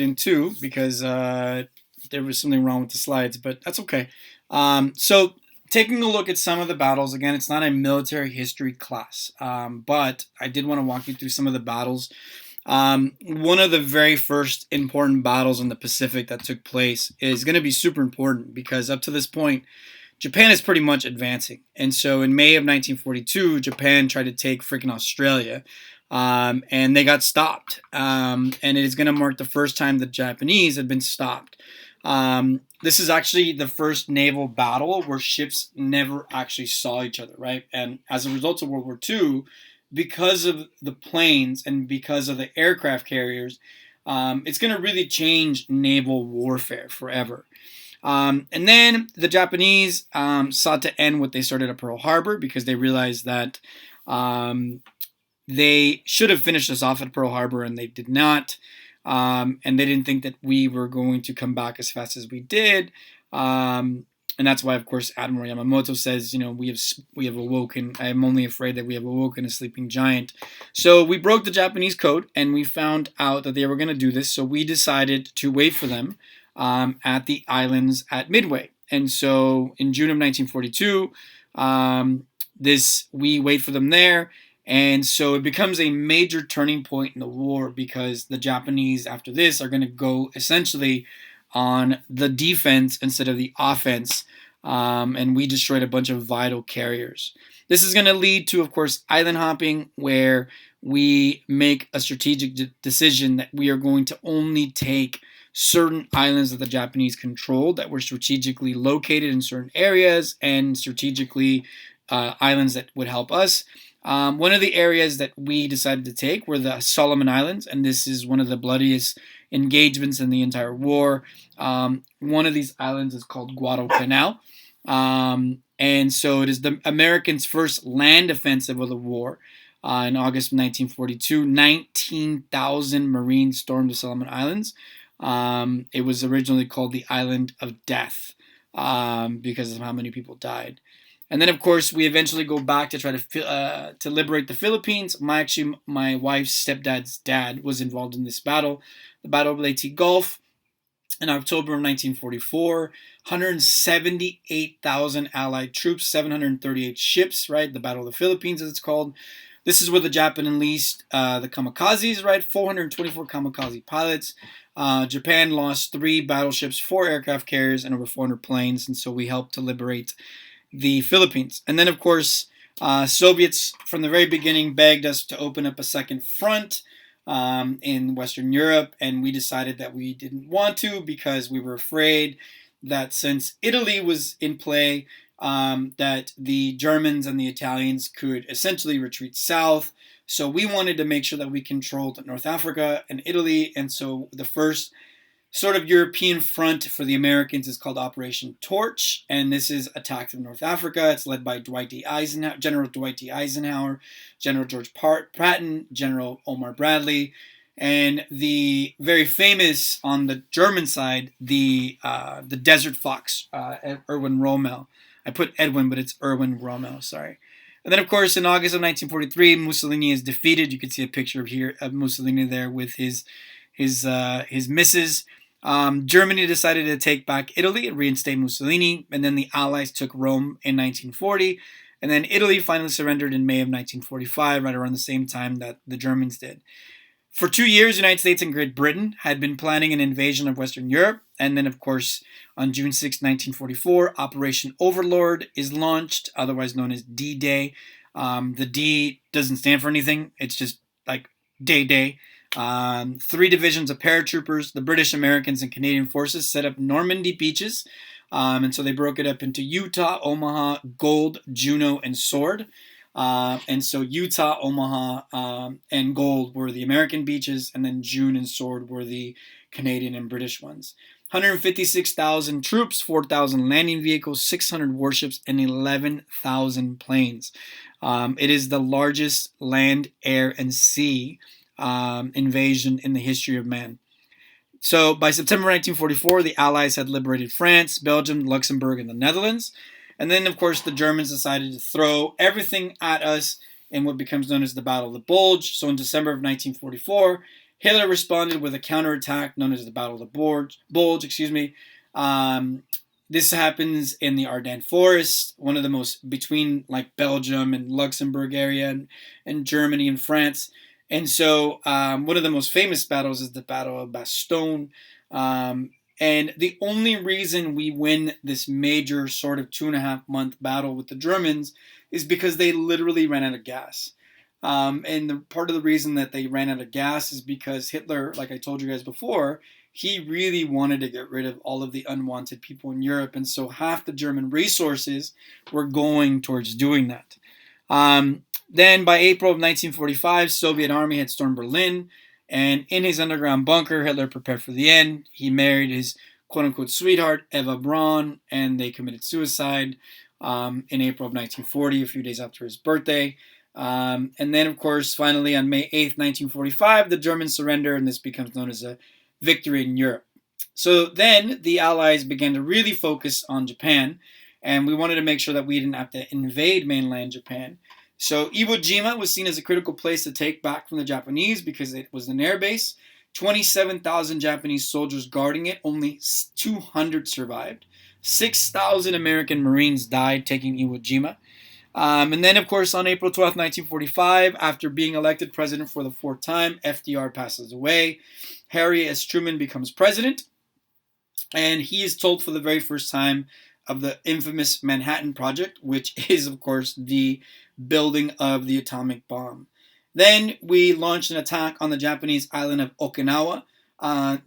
in two because there was something wrong with the slides, but that's okay. So taking a look at some of the battles, again, it's not a military history class, but I did want to walk you through some of the battles. One of the very first important battles in the Pacific that took place is going to be super important because up to this point, Japan is pretty much advancing. And so in May of 1942, Japan tried to take freaking Australia, and they got stopped. And it is going to mark the first time the Japanese had been stopped. This is actually the first naval battle where ships never actually saw each other, right? And as a result of World War II, because of the planes and because of the aircraft carriers, it's going to really change naval warfare forever. And then the Japanese sought to end what they started at Pearl Harbor because they realized that they should have finished us off at Pearl Harbor and they did not. And they didn't think that we were going to come back as fast as we did. And that's why, of course, Admiral Yamamoto says, we have awoken. I am only afraid that we have awoken a sleeping giant. So we broke the Japanese code, and we found out that they were going to do this. So we decided to wait for them at the islands at Midway. And so in June of 1942, we wait for them there. And so it becomes a major turning point in the war because the Japanese, after this, are going to go essentially on the defense instead of the offense. And we destroyed a bunch of vital carriers. This is going to lead to, of course, island hopping, where we make a strategic decision that we are going to only take certain islands that the Japanese controlled that were strategically located in certain areas and strategically islands that would help us. One of the areas that we decided to take were the Solomon Islands, and this is one of the bloodiest engagements in the entire war. One of these islands is called Guadalcanal, and so it is the Americans' first land offensive of the war. In August of 1942, 19,000 Marines stormed the Solomon Islands. It was originally called the Island of Death because of how many people died. And then, of course, we eventually go back to try to liberate the Philippines. My wife's stepdad's dad was involved in this battle, the Battle of Leyte Gulf, in October of 1944. 178,000 Allied troops, 738 ships, right? The Battle of the Philippines, as it's called. This is where the Japan unleashed the kamikazes, right? 424 kamikaze pilots. Japan lost 3 battleships, 4 aircraft carriers, and over 400 planes. And so we helped to liberate the Philippines. And then, of course, Soviets from the very beginning begged us to open up a second front in Western Europe, and we decided that we didn't want to because we were afraid that since Italy was in play, that the Germans and the Italians could essentially retreat south. So we wanted to make sure that we controlled North Africa and Italy, and so the first sort of European front for the Americans is called Operation Torch, and this is attack in North Africa. It's led by General Dwight D. Eisenhower, General George Patton, General Omar Bradley, and the very famous on the German side, the Desert Fox, Erwin Rommel. I put Edwin, but it's Erwin Rommel. Sorry. And then, of course, in August of 1943, Mussolini is defeated. You can see a picture of Mussolini there with his misses. Germany decided to take back Italy and reinstate Mussolini, and then the Allies took Rome in 1940, and then Italy finally surrendered in May of 1945, right around the same time that the Germans did. For 2 years, the United States and Great Britain had been planning an invasion of Western Europe, and then, of course, on June 6, 1944, Operation Overlord is launched, otherwise known as D-Day. The D doesn't stand for anything. It's just like Day. 3 divisions of paratroopers, the British, Americans, and Canadian forces set up Normandy beaches. And so they broke it up into Utah, Omaha, Gold, Juno, and Sword. And so Utah, Omaha, and Gold were the American beaches, and then June and Sword were the Canadian and British ones. 156,000 troops, 4,000 landing vehicles, 600 warships, and 11,000 planes. It is the largest land, air, and sea invasion in the history of man. So by September 1944, the Allies had liberated France, Belgium, Luxembourg, and the Netherlands. And then, of course, the Germans decided to throw everything at us in what becomes known as the Battle of the Bulge. So in December of 1944, Hitler responded with a counterattack known as the Battle of the Bulge. This happens in the Ardennes Forest, one of the most between like Belgium and Luxembourg area, and Germany and France. And so one of the most famous battles is the Battle of Bastogne. And the only reason we win this major sort of 2.5 month battle with the Germans is because they literally ran out of gas. And part of the reason that they ran out of gas is because Hitler, like I told you guys before, he really wanted to get rid of all of the unwanted people in Europe. And so half the German resources were going towards doing that. Then by April of 1945, Soviet army had stormed Berlin. And in his underground bunker, Hitler prepared for the end. He married his quote-unquote sweetheart, Eva Braun, and they committed suicide in April of 1940, a few days after his birthday. And then, of course, finally on May 8th, 1945, the Germans surrender, and this becomes known as a victory in Europe. So then the Allies began to really focus on Japan, and we wanted to make sure that we didn't have to invade mainland Japan. So Iwo Jima was seen as a critical place to take back from the Japanese because it was an air base. 27,000 Japanese soldiers guarding it, only 200 survived. 6,000 American Marines died taking Iwo Jima. And then, of course, on April 12th, 1945, after being elected president for the fourth time, FDR passes away. Harry S. Truman becomes president, and he is told for the very first time of the infamous Manhattan Project, which is, of course, the building of the atomic bomb. Then we launched an attack on the Japanese island of Okinawa.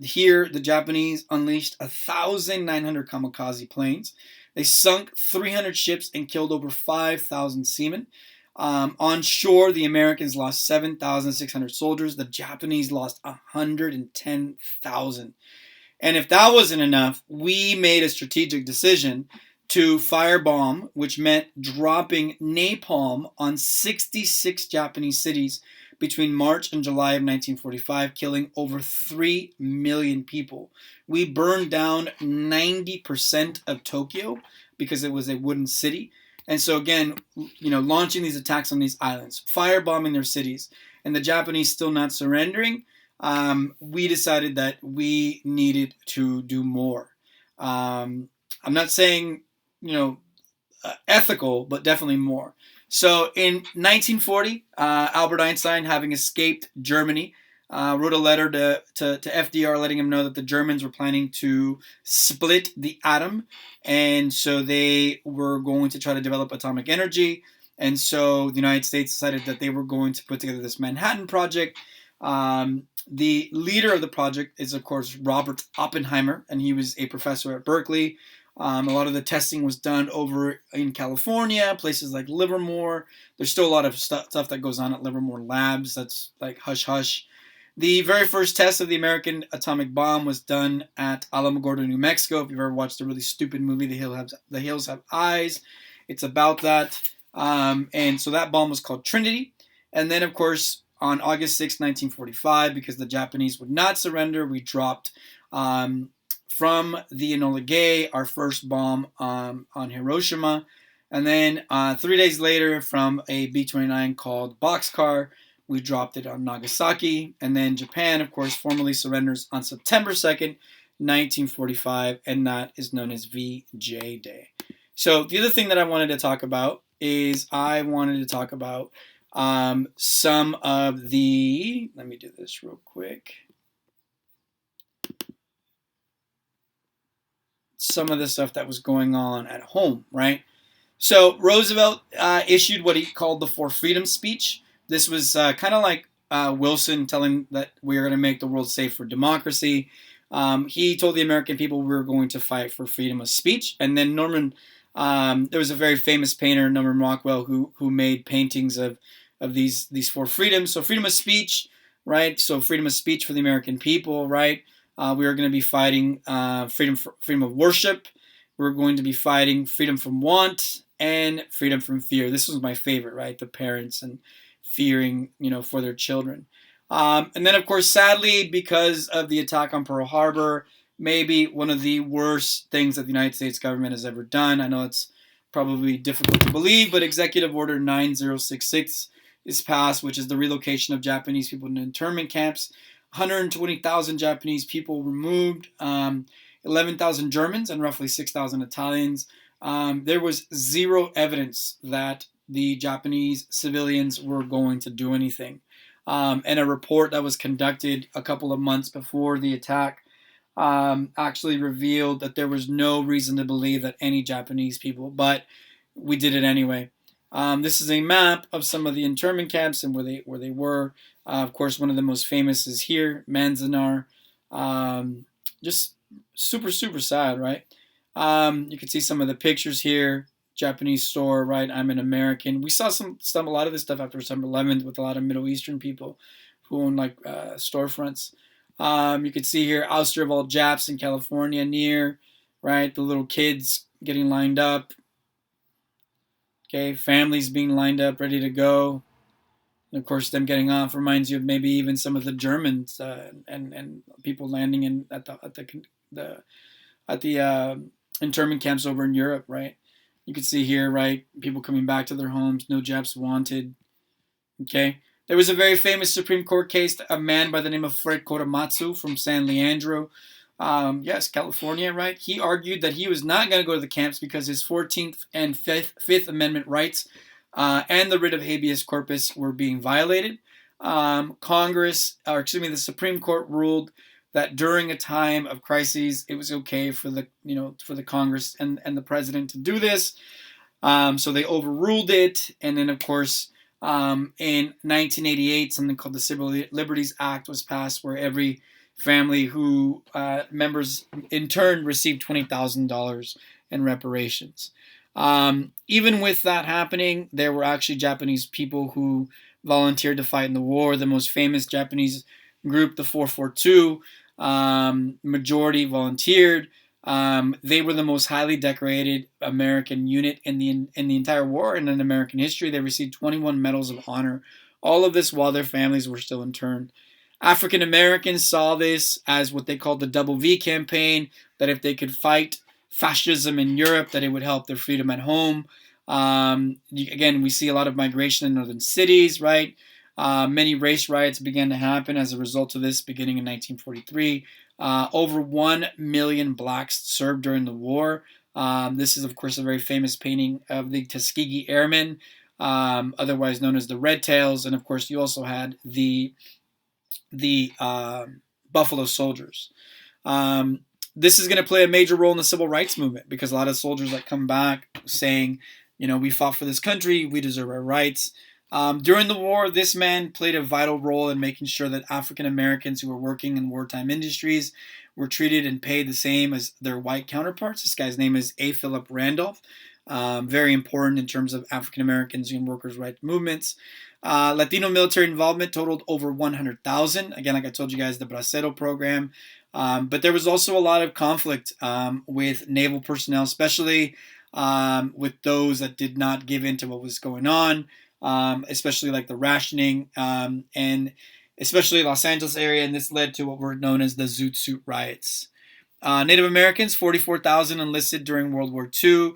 Here, the Japanese unleashed 1,900 kamikaze planes. They sunk 300 ships and killed over 5,000 seamen. On shore, the Americans lost 7,600 soldiers. The Japanese lost 110,000. And if that wasn't enough, we made a strategic decision to firebomb, which meant dropping napalm on 66 Japanese cities between March and July of 1945, killing over 3 million people. We burned down 90% of Tokyo because it was a wooden city. And so again, launching these attacks on these islands, firebombing their cities, and the Japanese still not surrendering, we decided that we needed to do more. I'm not saying, ethical, but definitely more. So in 1940, Albert Einstein, having escaped Germany, wrote a letter to FDR letting him know that the Germans were planning to split the atom, and so they were going to try to develop atomic energy. And so the United States decided that they were going to put together this Manhattan Project. The leader of the project is, of course, Robert Oppenheimer, and he was a professor at Berkeley. A lot of the testing was done over in California, places like Livermore. There's still a lot of stuff that goes on at Livermore Labs that's like hush-hush. The very first test of the American atomic bomb was done at Alamogordo, New Mexico. If you've ever watched a really stupid movie, The Hills Have Eyes, it's about that. And so that bomb was called Trinity. And then, of course, on August 6, 1945, because the Japanese would not surrender, we dropped from the Enola Gay our first bomb on Hiroshima. And then 3 days later, from a B-29 called Boxcar, we dropped it on Nagasaki. And then Japan, of course, formally surrenders on September 2nd, 1945, and that is known as VJ Day. So the other thing that I wanted to talk about is some of the, let me do this real quick. Some of the stuff that was going on at home, right? So Roosevelt issued what he called the Four Freedoms speech. This was kind of like Wilson telling that we are going to make the world safe for democracy. He told the American people we were going to fight for freedom of speech. And then there was a very famous painter, Norman Rockwell, who made paintings of these four freedoms. So freedom of speech, right? So freedom of speech for the American people, right? We are going to be fighting freedom of worship. We're going to be fighting freedom from want and freedom from fear. This was my favorite, right? The parents and fearing, for their children. And then, of course, sadly, because of the attack on Pearl Harbor, maybe one of the worst things that the United States government has ever done. I know it's probably difficult to believe, but Executive Order 9066 is passed, which is the relocation of Japanese people in internment camps. 120,000 Japanese people removed, 11,000 Germans, and roughly 6,000 Italians. There was zero evidence that the Japanese civilians were going to do anything. And a report that was conducted a couple of months before the attack actually revealed that there was no reason to believe that any Japanese people, but we did it anyway. This is a map of some of the internment camps and where they were. Of course, one of the most famous is here, Manzanar. Just super super sad, right? You can see some of the pictures here. Japanese store, right? I'm an American. We saw a lot of this stuff after September 11th with a lot of Middle Eastern people who own like storefronts. You can see here ouster of all Japs in California near, right? The little kids getting lined up. Okay, families being lined up, ready to go. And of course, them getting off reminds you of maybe even some of the Germans and people landing in the at the internment camps over in Europe, right? You can see here, right, people coming back to their homes, no Japs wanted. Okay, there was a very famous Supreme Court case, a man by the name of Fred Korematsu from San Leandro. Yes, California, right? He argued that he was not going to go to the camps because his 14th and Fifth Amendment rights and the writ of habeas corpus were being violated. The Supreme Court ruled that during a time of crises, it was okay for the Congress and the president to do this. So they overruled it, and then of course, in 1988, something called the Civil Liberties Act was passed, where every family who members in turn received $20,000 in reparations. Even with that happening, there were actually Japanese people who volunteered to fight in the war. The most famous Japanese group, the 442, majority volunteered. They were the most highly decorated American unit in the entire war and in American history. They received 21 medals of honor. All of this while their families were still interned. African Americans saw this as what they called the Double V campaign, that if they could fight fascism in Europe, that it would help their freedom at home. Again, we see a lot of migration in northern cities, right? Many race riots began to happen as a result of this beginning in 1943. Over 1 million blacks served during the war. This is, of course, a very famous painting of the Tuskegee Airmen, otherwise known as the Red Tails. And, of course, you also had the Buffalo Soldiers. This is going to play a major role in the civil rights movement because a lot of soldiers that come back saying, we fought for this country, we deserve our rights. During the war, this man played a vital role in making sure that African Americans who were working in wartime industries were treated and paid the same as their white counterparts. This guy's name is A. Philip Randolph. Very important in terms of African Americans and workers' rights movements. Latino military involvement totaled over 100,000. Again, like I told you guys, the Bracero program. But there was also a lot of conflict with naval personnel, especially with those that did not give in to what was going on, especially like the rationing and especially Los Angeles area. And this led to what were known as the Zoot Suit riots. Native Americans, 44,000 enlisted during World War II.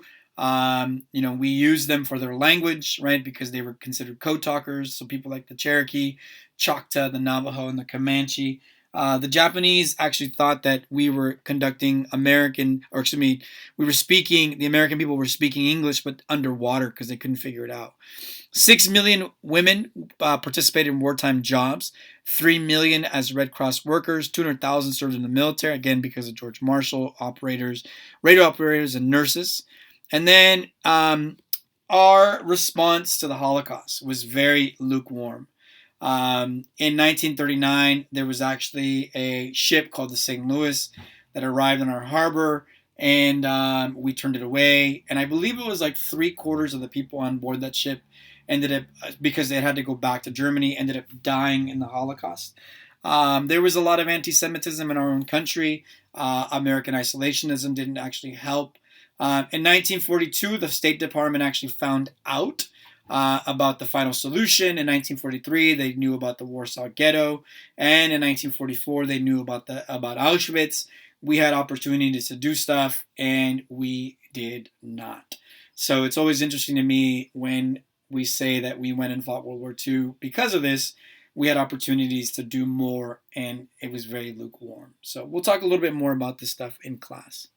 We used them for their language, right, because they were considered code talkers. So people like the Cherokee, Choctaw, the Navajo, and the Comanche. The Japanese actually thought that we were conducting the American people were speaking English, but underwater because they couldn't figure it out. 6 million women participated in wartime jobs, 3 million as Red Cross workers, 200,000 served in the military, again because of George Marshall, radio operators, and nurses. And then our response to the Holocaust was very lukewarm. In 1939, there was actually a ship called the St. Louis that arrived in our harbor, and we turned it away. And I believe it was like 3/4 of the people on board that ship ended up, because they had to go back to Germany, ended up dying in the Holocaust. There was a lot of anti-Semitism in our own country. American isolationism didn't actually help. In 1942, the State Department actually found out about the final solution. In 1943, they knew about the Warsaw Ghetto, and in 1944, they knew about Auschwitz. We had opportunities to do stuff, and we did not. So it's always interesting to me when we say that we went and fought World War II because of this, we had opportunities to do more, and it was very lukewarm. So we'll talk a little bit more about this stuff in class.